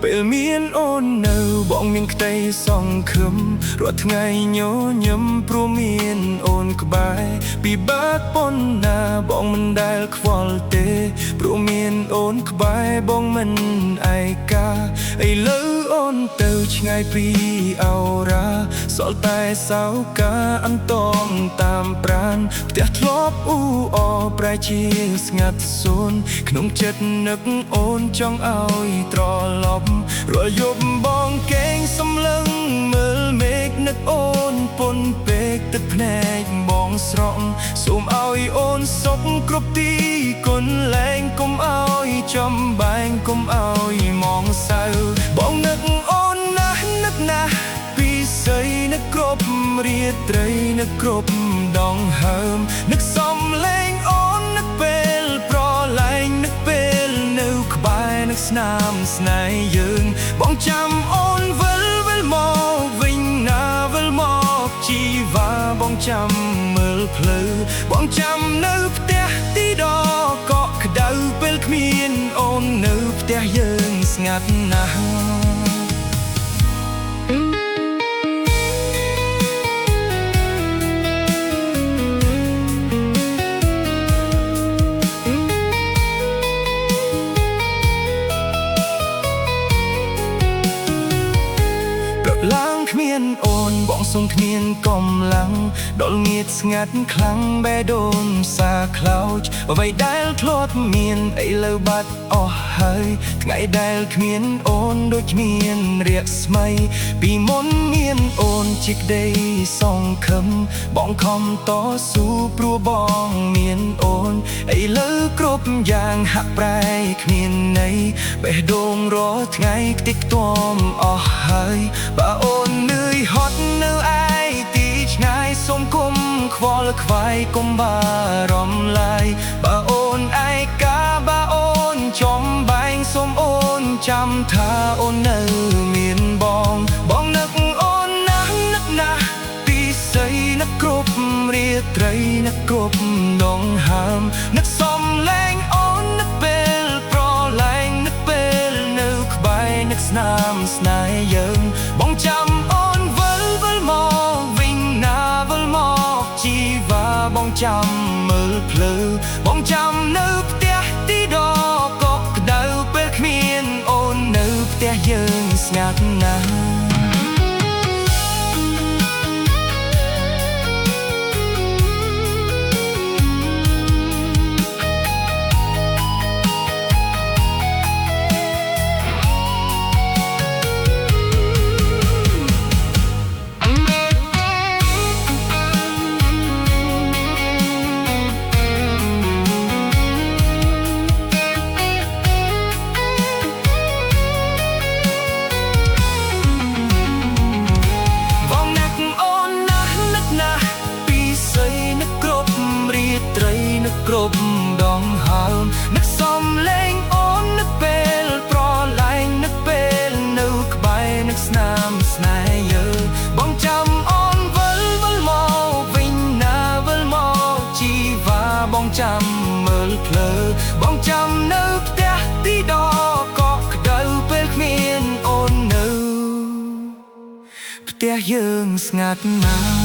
ពេលមានអូននៅបងមានក្តីសង្ឃឹមរាល់ថ្ងៃញញឹមព្រោះមានអូនក្បែរពិបាកប៉ុណ្ណាបងមិនដែលខ្វល់ទេព្រោះមានអូនក្បែរបងមិនឯកាឥឡូវអូនទៅឆ្ងាយពីអោរាសល់តែសៅកាអន្តងតាមប្រានផ្ទះធ្លាប់អ៊ូអរប្រែជាស្ងាត់សូន្យក្នុងចិត្តនឹកអូនចង់ឲ្យត្រឡប់រាល់យប់បងកេងសំឡឹងមើលមេឃនឹកអូនពន់ពេកទឹកភ្នែកបងស្រក់សូមឲ្យអូនសុខគ្រប់ទីគុណលែងកុំឲ្យចំបែងកុំឲ្យមងសៅបងនឹកអូនណាស់នឹកណាស់ពីស័យនឹកគ្រប់រាត្រីនឹកគ្រប់ដងហើមនឹកសំលេងអូននឹកពេលប្រឡែងនឹកពេលនៅក្បែរនឹកស្នាមស្នេហ៍យើងបងចាំអូនវិលមកវិញណាវិលមកជីវ៉ាបងចាំមើលភ្លឺបងចាំនៅផ្ទះទីដកក់ក្ដៅពេលគ្មានអូននៅផ្ទះយើងស្ងាត់ណាស់ឡើងគ្មានអូនបងសុំគ្មានកំឡាំងដុលងៀតស្ងាត់ខ្លាំងបេះដូងសាខ្លោចអ្វីដែលធ្លាប់មានឥឡូវបាត់អស់ហើយថ្ងៃដែលគ្មានអូនដូចគ្មានរាកស្មៃពីមុនមានអូនជាក្តីសង្ឃឹមបងខំតស៊ូព្រោះបងមានអូនឥឡូវគ្រប់យ៉ាងហាក់ប្រែគ្មានន័យបេះដូងរាល់ថ្ងៃខ្ទេចខ្ទាំអស់ហើយបើអូននឿយហត់នៅឯទីឆ្ងាយសូមគុំខ្វល់ខ្វាយកុំបារម្ភឡើយបើអូនឯកាបើអូនចំបែងសូមអូនចាំថាអូននៅមានបងនឹកអូនណាស់នឹកណាស់ពីស័យនឹកគ្រប់រាត្រីនឹកគ្រប់ដងហើមនឹកសំឡេងអូននឹកពេលប្រឡែងនឹកពេលនៅក្បែរនឹកស្នាមស្នេហ៍យើងបងចាំអូនវិលមកវិញណាវិលមកជីវ៉ាបងចាំមើលភ្លឺបងចាំនៅផ្ទះទីដកក់ក្ដៅពេលគ្មានអូននៅផ្ទះយើងស្ងាត់ណាស់គ្រប់ដងហើមនឹកសំលេងអូននឹកពេលប្រឡែងនឹកពេលនៅក្បែរនឹកស្នាមស្នេហ៍យើងបងចាំអូនវិលមកវិញណាវិលមកជីវ៉ាបងចាំមើលភ្លឺបងចាំនៅផ្ទះទីដកក់ក្ដៅពេលគ្មានអូននៅផ្ទះយើងស្ងាត់ណាស់